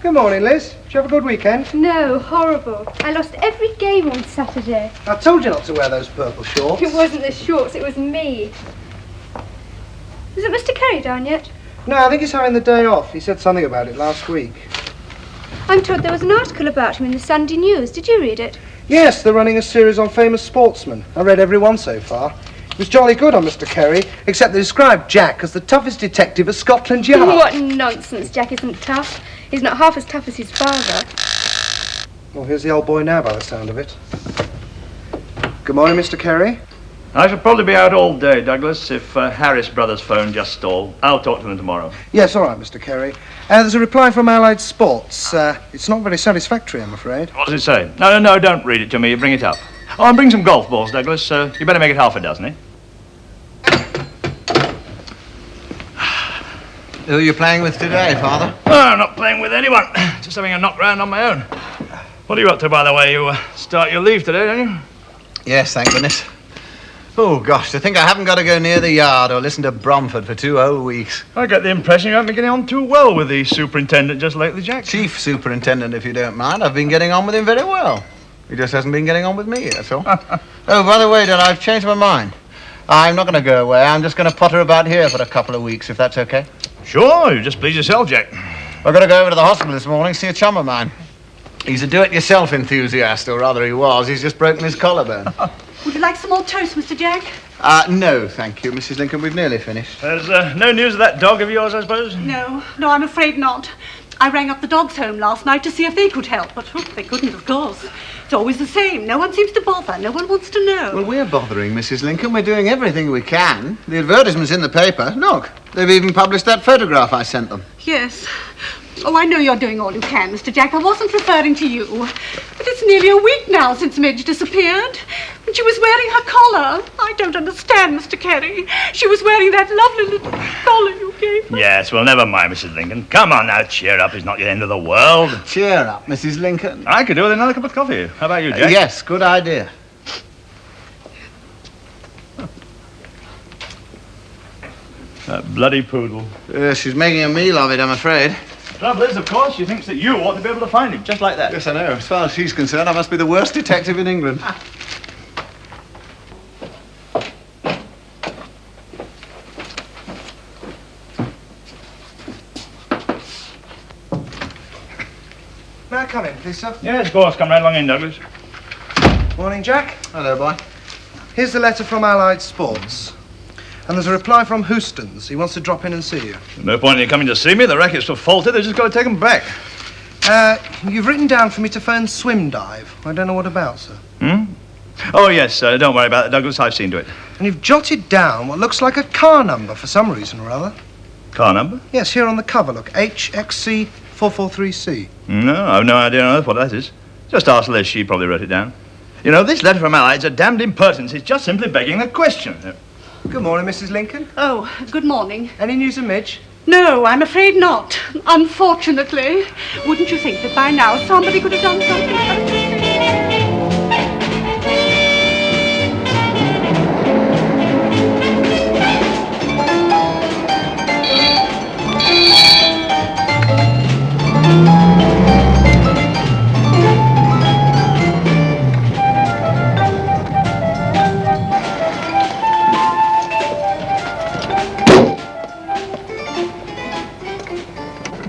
Good morning, Liz. Did you have a good weekend? No, horrible. I lost every game on Saturday. I told you not to wear those purple shorts. It wasn't the shorts, it was me. Isn't Mr. Carey down yet? No, I think he's having the day off. He said something about it last week. I'm told there was an article about him in the Sunday News. Did you read it? Yes, they're running a series on famous sportsmen. I read every one so far. It was jolly good on Mr. Carey, except they described Jack as the toughest detective at Scotland Yard. What nonsense. Jack isn't tough. He's not half as tough as his father. Well, here's the old boy now, by the sound of it. Good morning, Mr. Carey. I shall probably be out all day, Douglas. If Harris Brothers' phone just stalled, I'll talk to them tomorrow. Yes, all right, Mr. Carey. There's a reply from Allied Sports. It's not very satisfactory, I'm afraid. What does it say? No, don't read it to me. You bring it up. Oh, and bring some golf balls, Douglas. You better make it half a dozen, eh? Who are you playing with today, Father? Oh, I'm not playing with anyone. Just having a knock round on my own. What are you up to, by the way? You start your leave today, don't you? Yes, thank goodness. Oh, gosh, to think I haven't got to go near the yard or listen to Bromford for 2 whole weeks. I get the impression you haven't been getting on too well with the superintendent just lately, Jack. Chief superintendent, if you don't mind. I've been getting on with him very well. He just hasn't been getting on with me, that's all. Oh, by the way, Dad, I've changed my mind. I'm not going to go away. I'm just going to potter about here for a couple of weeks, if that's okay. Sure, you just please yourself, Jack. I've got to go over to the hospital this morning, see a chum of mine. He's a do-it-yourself enthusiast, or rather he was. He's just broken his collarbone. Would you like some more toast, Mr. Jack? No, thank you, Mrs. Lincoln. We've nearly finished. There's no news of that dog of yours, I suppose? No, I'm afraid not. I rang up the dogs' home last night to see if they could help, but they couldn't, of course. It's always the same. No one seems to bother. No one wants to know. Well, we're bothering, Mrs. Lincoln. We're doing everything we can. The advertisement's in the paper. Look, they've even published that photograph I sent them. Yes. Oh, I know you're doing all you can, Mr. Jack. I wasn't referring to you. But it's nearly a week now since Midge disappeared. And she was wearing her collar. I don't understand, Mr. Carey. She was wearing that lovely little collar you gave her. Yes, well, never mind, Mrs. Lincoln. Come on now, cheer up. It's not the end of the world. Cheer up, Mrs. Lincoln. I could do with another cup of coffee. How about you, Jack? Yes, good idea. That bloody poodle. She's making a meal of it, I'm afraid. Trouble is, of course, she thinks that you ought to be able to find him, just like that. Yes, I know. As far as she's concerned, I must be the worst detective in England. May I come in, please, sir? Yes, of course. Come right along in, Douglas. Morning, Jack. Hello, boy. Here's the letter from Allied Sports. And there's a reply from Houston's. He wants to drop in and see you. No point in you coming to see me. The rackets were faulted. They've just got to take them back. You've written down for me to phone Swim Dive. I don't know what about, sir. Oh, yes. Don't worry about it, Douglas. I've seen to it. And you've jotted down what looks like a car number for some reason or other. Car number? Yes, here on the cover, look. HXC 443C. No, I've no idea on earth what that is. Just ask Liz. She probably wrote it down. You know, this letter from Allied's a damned impertinence. It's just simply begging the question. Good morning, Mrs. Lincoln. Oh, good morning. Any news of Midge? No, I'm afraid not. Unfortunately. Wouldn't you think that by now somebody could have done something?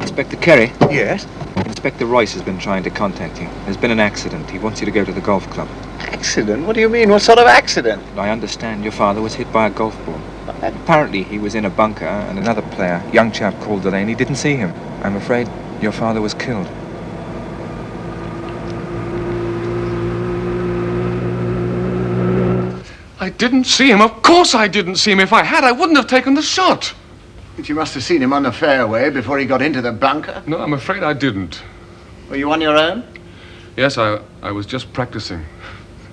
Inspector Carey? Yes? Inspector Royce has been trying to contact you. There's been an accident. He wants you to go to the golf club. Accident? What do you mean? What sort of accident? I understand your father was hit by a golf ball. Apparently he was in a bunker and another player, young chap called Delaney, didn't see him. I'm afraid your father was killed. I didn't see him. Of course I didn't see him. If I had, I wouldn't have taken the shot. But you must have seen him on the fairway before he got into the bunker. No, I'm afraid I didn't. Were you on your own? Yes, I was just practicing.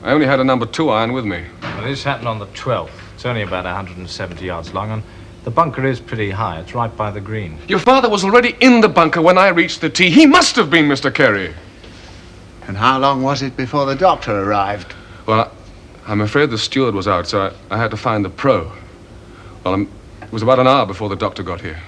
I only had a number 2 iron with me. Well, this happened on the 12th. It's only about 170 yards long, and the bunker is pretty high. It's right by the green. Your father was already in the bunker when I reached the tee. He must have been Mr. Carey. And how long was it before the doctor arrived? Well, I'm afraid the steward was out, so I had to find the pro. Well, it was about an hour before the doctor got here.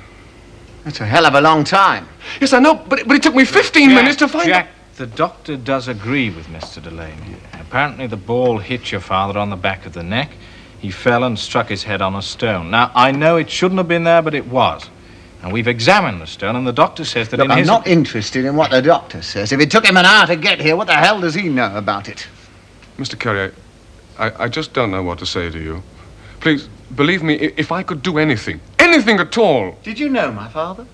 That's a hell of a long time. Yes, I know, but it took me 15 minutes to find Jack, the doctor does agree with Mr. Delaney. Apparently the ball hit your father on the back of the neck. He fell and struck his head on a stone. Now, I know it shouldn't have been there, but it was. And we've examined the stone, and the doctor says that Look, in I'm his... not interested in what the doctor says. If it took him an hour to get here, what the hell does he know about it? Mr. Carey, I just don't know what to say to you. Please, believe me, if I could do anything at all... Did you know my father?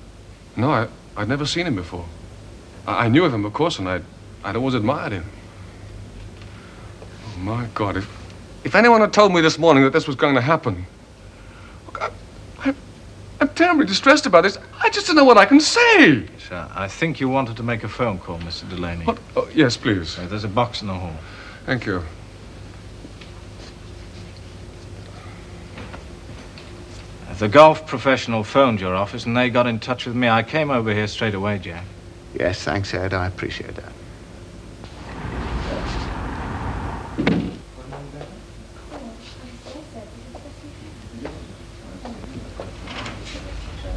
No, I'd never seen him before. I knew of him, of course, and I'd always admired him. Oh, my God, if anyone had told me this morning that this was going to happen... Look, I'm terribly distressed about this. I just don't know what I can say. Sir, I think you wanted to make a phone call, Mr. Delaney. What? Oh, yes, please. There's a box in the hall. Thank you. The golf professional phoned your office, and they got in touch with me. I came over here straight away, Jack. Yes, thanks, Ed. I appreciate that.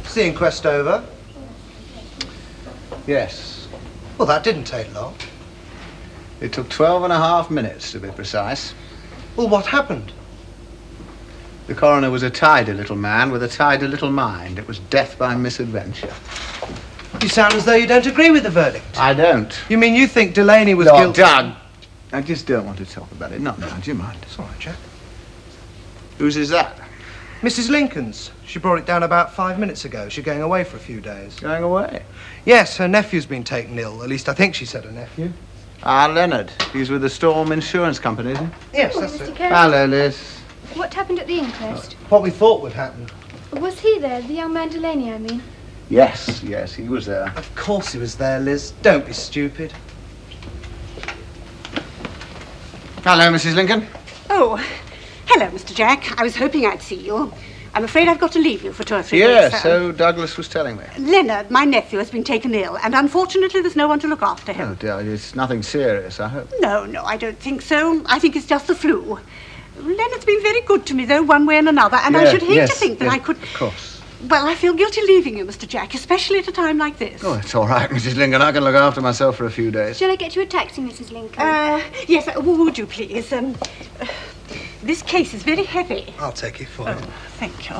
Is the inquest over? Yes. Well, that didn't take long. It took 12.5 minutes, to be precise. Well, what happened? The coroner was a tidy little man with a tidy little mind. It was death by misadventure. You sound as though you don't agree with the verdict. I don't. You mean you think Delaney was Look, guilty? Doug, I just don't want to talk about it. Not now, do you mind? It's all right, Jack. Whose is that? Mrs. Lincoln's. She brought it down about 5 minutes ago. She's going away for a few days. Going away? Yes, her nephew's been taken ill. At least I think she said her nephew. Ah, Leonard. He's with the Storm Insurance Company, isn't he? Yes, Oh, that's Mr. it. Carey, Hello, Liz. what happened at the inquest? What we thought would happen. Was he there, the young man Delaney, I mean? Yes, he was there. Of course he was there, Liz. Don't be stupid. Hello, Mrs. Lincoln. Oh, hello, Mr. Jack. I was hoping I'd see you. I'm afraid I've got to leave you for 2 or 3 days. Yes, so Douglas was telling me. Leonard, my nephew, has been taken ill, and unfortunately there's no one to look after him. Oh, dear, it's nothing serious, I hope. No, I don't think so. I think it's just the flu. Leonard's been very good to me, though, one way and another, and I should hate to think that I could... Of course. Well, I feel guilty leaving you, Mr. Jack, especially at a time like this. Oh, it's all right, Mrs. Lincoln. I can look after myself for a few days. Shall I get you a taxi, Mrs. Lincoln? Yes, would you please? This case is very heavy. I'll take it for you. Thank you.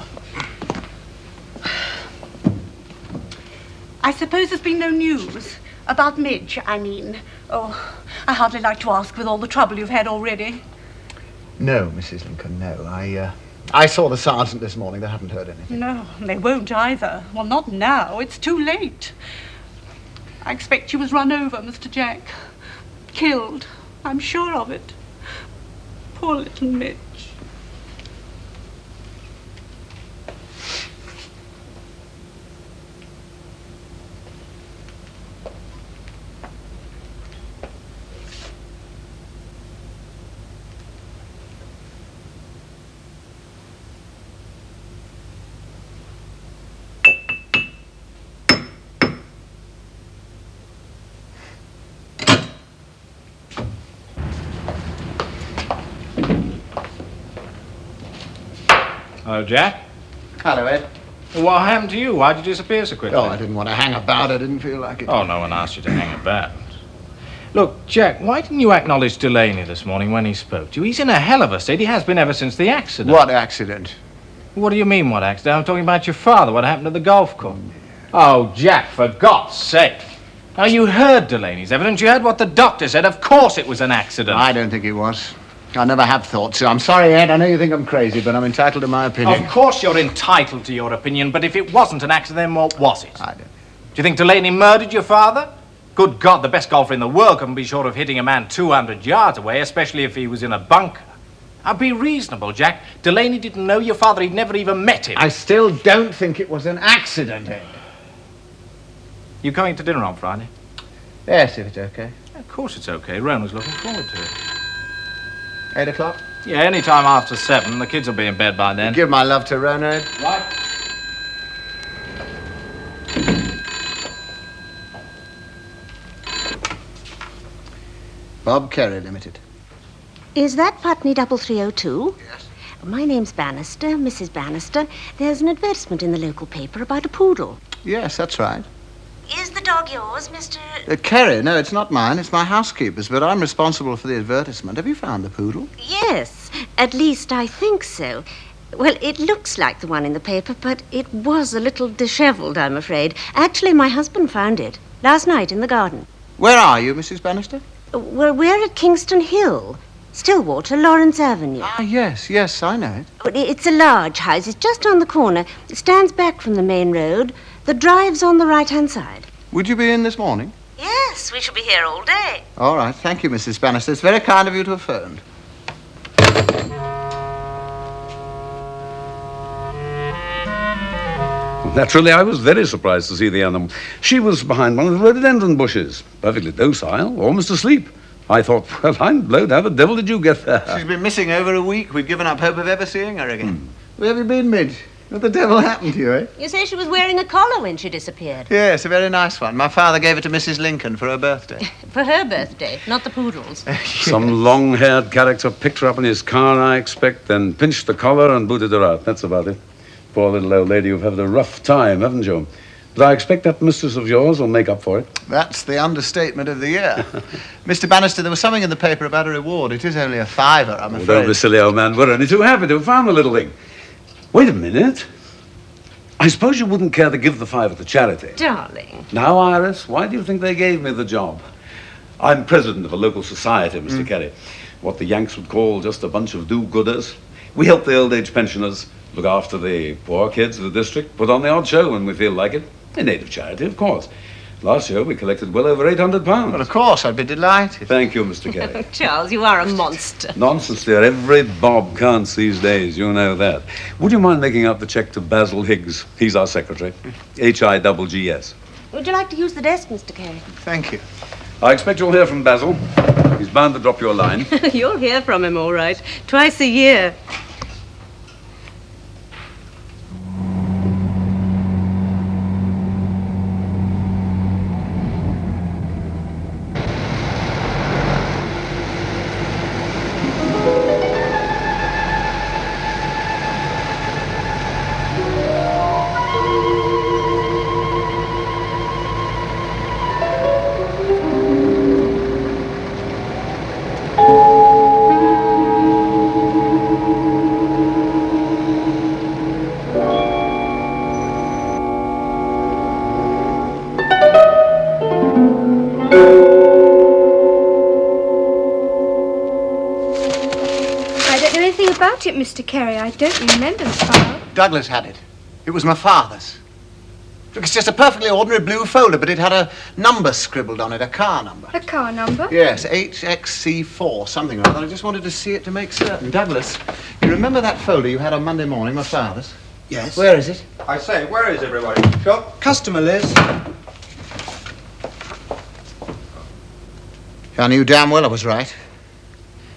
I suppose there's been no news about Midge, I mean. Oh, I hardly like to ask with all the trouble you've had already. No, Mrs. Lincoln, no. I saw the sergeant this morning. They haven't heard anything. No, they won't either. Well, not now. It's too late. I expect she was run over, Mr. Jack. Killed. I'm sure of it. Poor little Midge. Oh, Jack? Hello, Ed. What happened to you? Why'd you disappear so quickly? Oh, I didn't want to hang about. I didn't feel like it. Oh, no one asked you to hang about. Look, Jack, why didn't you acknowledge Delaney this morning when he spoke to you? He's in a hell of a state. He has been ever since the accident. What accident? What do you mean, what accident? I'm talking about your father, what happened at the golf course. Oh, Jack, for God's sake. Now, you heard Delaney's evidence. You heard what the doctor said. Of course it was an accident. I don't think it was. I never have thought so. I'm sorry, Ed. I know you think I'm crazy, but I'm entitled to my opinion. Of course you're entitled to your opinion, but if it wasn't an accident, then what was it? I don't. Do you think Delaney murdered your father? Good God, the best golfer in the world couldn't be short of hitting a man 200 yards away, especially if he was in a bunker. Be reasonable, Jack. Delaney didn't know your father. He'd never even met him. I still don't think it was an accident, Ed. You coming to dinner on Friday? Yes, if it's okay. Of course it's okay. Rona's looking forward to it. 8 o'clock? Yeah, any time after 7. The kids will be in bed by then. Give my love to Rona, Ed. Right. Bob Kerry Limited. Is that Putney 3302? Yes. My name's Bannister, Mrs. Bannister. There's an advertisement in the local paper about a poodle. Yes, that's right. Is the dog yours, Mr. Kerry, no, it's not mine. It's my housekeeper's, but I'm responsible for the advertisement. Have you found the poodle? Yes, at least I think so. Well, it looks like the one in the paper, but it was a little disheveled, I'm afraid. Actually, my husband found it last night in the garden. Where are you, Mrs. Bannister? Well, we're at Kingston Hill, Stillwater, Lawrence Avenue. Ah, yes, I know it. It's a large house. It's just on the corner. It stands back from the main road. The drive's on the right-hand side. Would you be in this morning? Yes, we shall be here all day. All right, thank you, Mrs. Bannister. It's very kind of you to have phoned. Naturally, I was very surprised to see the animal. She was behind one of the rhododendron bushes, perfectly docile, almost asleep. I thought, well, I'm blowed. How the devil did you get there? She's been missing over a week. We've given up hope of ever seeing her again. Where have you been, Midge? What the devil happened to you, eh? You say she was wearing a collar when she disappeared. Yes, a very nice one. My father gave it to Mrs. Lincoln for her birthday. For her birthday, not the poodle's. Some long-haired character picked her up in his car, I expect, then pinched the collar and booted her out. That's about it. Poor little old lady, you've had a rough time, haven't you? But I expect that mistress of yours will make up for it. That's the understatement of the year. Mr. Bannister, there was something in the paper about a reward. It is only a £5, I'm afraid. Don't be silly, old man. We're only too happy to have found the little thing. Wait a minute. I suppose you wouldn't care to give the £5 to charity. Darling. Now, Iris, why do you think they gave me the job? I'm president of a local society, Mr. Kerry. What the Yanks would call just a bunch of do-gooders. We help the old-age pensioners, look after the poor kids of the district, put on the odd show when we feel like it. A native charity, of course. Last year, we collected well over £800. Well, of course, I'd be delighted. Thank you, Mr. Kerry. Charles, you are a monster. Nonsense, dear. Every bob counts these days. You know that. Would you mind making out the check to Basil Higgs? He's our secretary. H-I-G-G-S. Would you like to use the desk, Mr. Kerry? Thank you. I expect you'll hear from Basil. He's bound to drop you a line. You'll hear from him, all right. Twice a year. About it, Mr. Kerry, I don't remember the file. Douglas had it. It was my father's. Look, it's just a perfectly ordinary blue folder, but it had a number scribbled on it, a car number. A car number? Yes, HXC4, something or other. I just wanted to see it to make certain. Douglas, you remember that folder you had on Monday morning, my father's? Yes. Where is it? I say, where is everybody? Shop? Customer, Liz. I knew damn well I was right.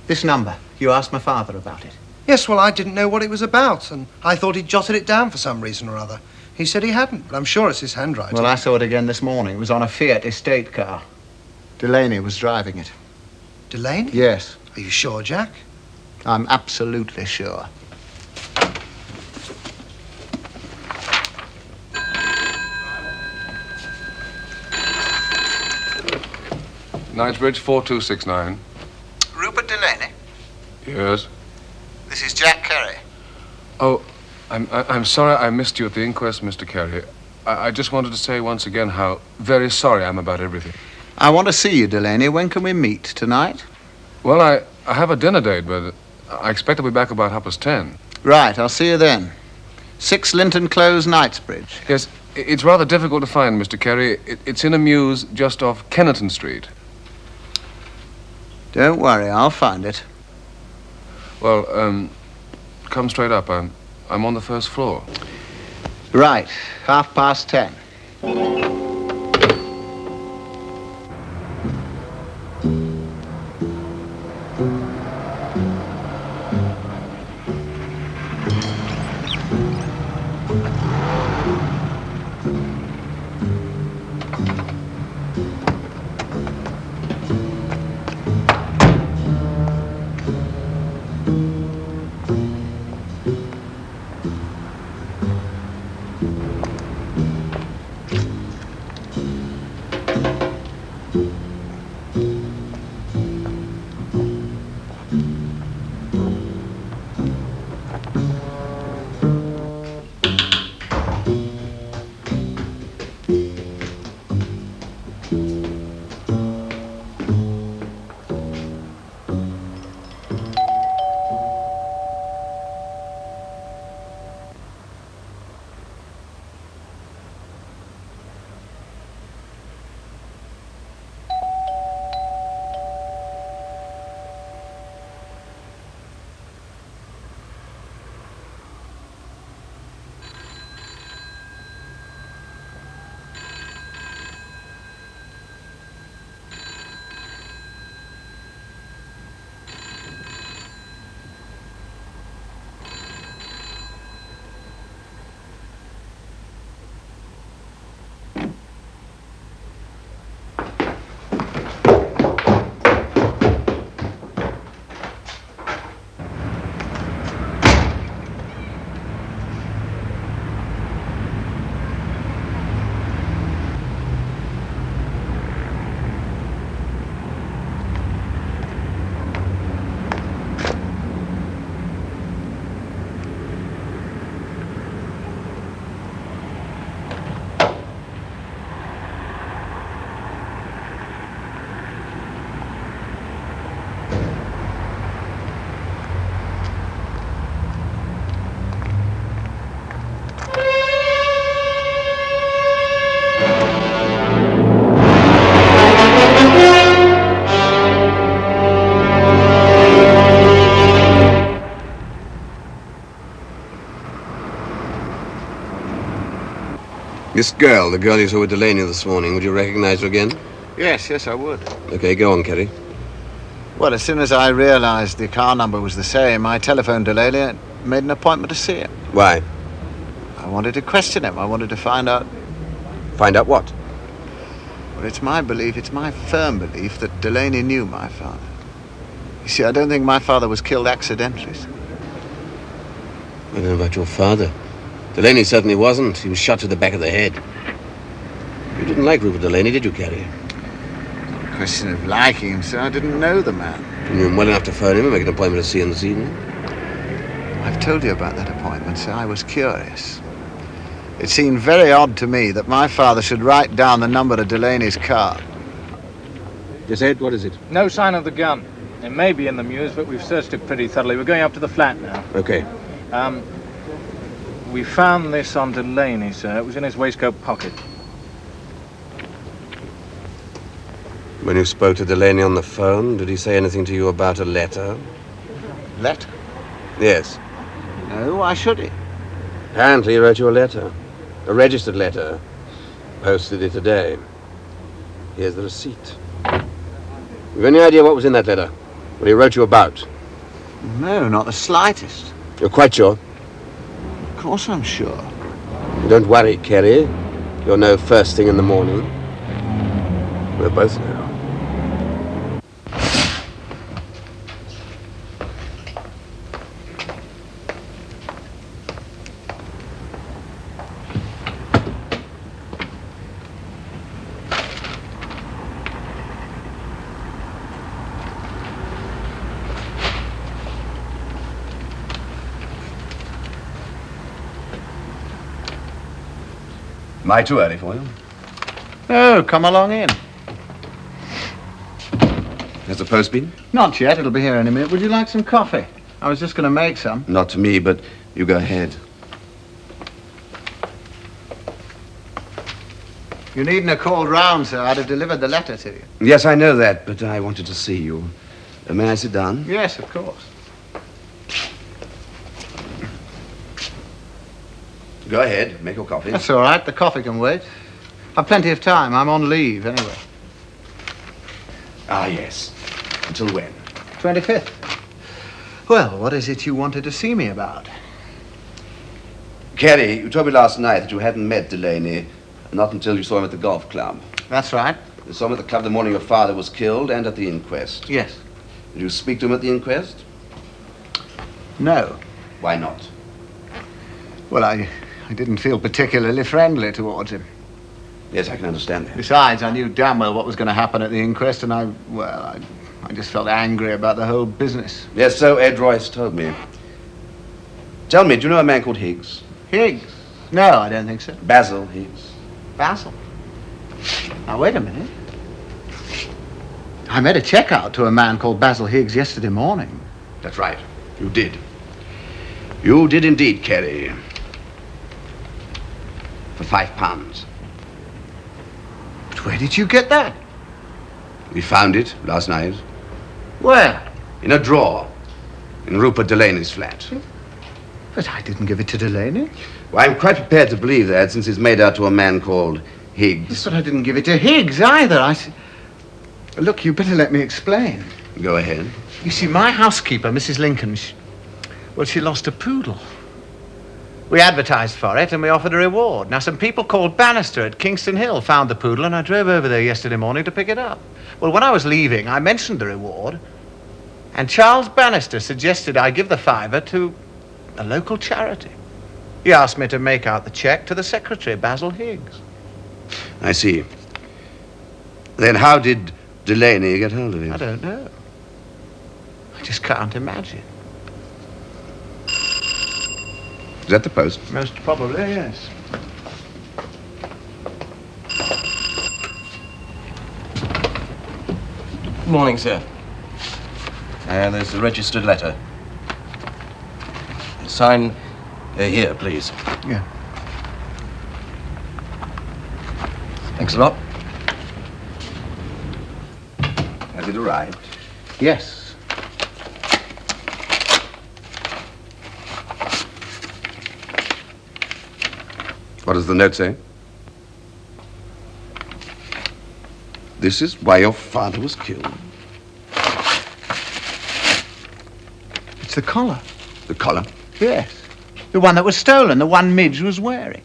This number, you asked my father about it. Yes, well, I didn't know what it was about, and I thought he'd jotted it down for some reason or other. He said he hadn't, but I'm sure it's his handwriting. Well, I saw it again this morning. It was on a Fiat estate car. Delaney was driving it. Delaney? Yes. Are you sure, Jack? I'm absolutely sure. Knightsbridge 4269. Rupert Delaney? Yes. This is Jack Kerry. Oh, I'm sorry I missed you at the inquest, Mr. Kerry. I just wanted to say once again how very sorry I am about everything. I want to see you, Delaney. When can we meet? Tonight? Well, I have a dinner date, but I expect I'll be back about 10:30. Right, I'll see you then. 6 Linton Close, Knightsbridge. Yes, it's rather difficult to find, Mr. Kerry. It's in a mews just off Kennerton Street. Don't worry, I'll find it. Well, come straight up. I'm on the first floor. Right, 10:30. This girl, the girl you saw with Delaney this morning, would you recognize her again? Yes, I would. Okay, go on, Kerry. Well, as soon as I realized the car number was the same, I telephoned Delaney and made an appointment to see him. Why? I wanted to question him. I wanted to find out... Find out what? Well, it's my belief, it's my firm belief that Delaney knew my father. You see, I don't think my father was killed accidentally. I don't know about your father. Delaney certainly wasn't. He was shot to the back of the head. You didn't like Rupert Delaney, did you, Kerry? A question of liking him, sir. I didn't know the man. You knew him well enough to phone him and make an appointment to see him this evening? I've told you about that appointment, sir. I was curious. It seemed very odd to me that my father should write down the number of Delaney's car. Yes, Ed, what is it? No sign of the gun. It may be in the mews, but we've searched it pretty thoroughly. We're going up to the flat now. Okay. We found this on Delaney, sir. It was in his waistcoat pocket. When you spoke to Delaney on the phone, did he say anything to you about a letter? Letter? Yes. No, why should he? Apparently he wrote you a letter. A registered letter. Posted it today. Here's the receipt. Have any idea what was in that letter? What he wrote you about? No, not the slightest. You're quite sure? Of course I'm sure. Don't worry, Kerry. You'll know first thing in the morning. We'll both know. Am I too early for you? Oh, come along in. Has the post been? Not yet. It'll be here any minute. Would you like some coffee? I was just going to make some. Not to me, but you go ahead. You needn't have called round, sir. I'd have delivered the letter to you. Yes, I know that, but I wanted to see you. May I sit down? Yes, of course. Go ahead, make your coffee. That's all right. The coffee can wait. I've plenty of time. I'm on leave, anyway. Ah, yes. Until when? 25th. Well, what is it you wanted to see me about? Carrie, you told me last night that you hadn't met Delaney, not until you saw him at the golf club. That's right. You saw him at the club the morning your father was killed and at the inquest. Yes. Did you speak to him at the inquest? No. Why not? Well, I didn't feel particularly friendly towards him. Yes, I can understand that. Besides, I knew damn well what was going to happen at the inquest, and I just felt angry about the whole business. Yes, so Ed Royce told me. Tell me, do you know a man called Higgs? Higgs? No, I don't think so. Basil Higgs. Basil? Now, wait a minute. I made a check out to a man called Basil Higgs yesterday morning. That's right. You did. You did indeed, Carrie. For £5. But where did you get that? We found it last night. Where? In a drawer. In Rupert Delaney's flat. But I didn't give it to Delaney. Well, I'm quite prepared to believe that, since it's made out to a man called Higgs. Yes, but I didn't give it to Higgs either. Look, you better let me explain. Go ahead. You see, my housekeeper, Mrs. Lincoln, she lost a poodle. We advertised for it and we offered a reward. Now, some people called Bannister at Kingston Hill found the poodle, and I drove over there yesterday morning to pick it up. Well, when I was leaving, I mentioned the reward, and Charles Bannister suggested I give the £5 to a local charity. He asked me to make out the check to the secretary, Basil Higgs. I see. Then how did Delaney get hold of him? I don't know. I just can't imagine. Is that the post? Most probably, yes. Good morning, sir. There's a registered letter. Sign here, please. Yeah. Thanks a lot. Has it arrived? Yes. What does the note say? This is why your father was killed. It's the collar. The collar? Yes. The one that was stolen, the one Midge was wearing.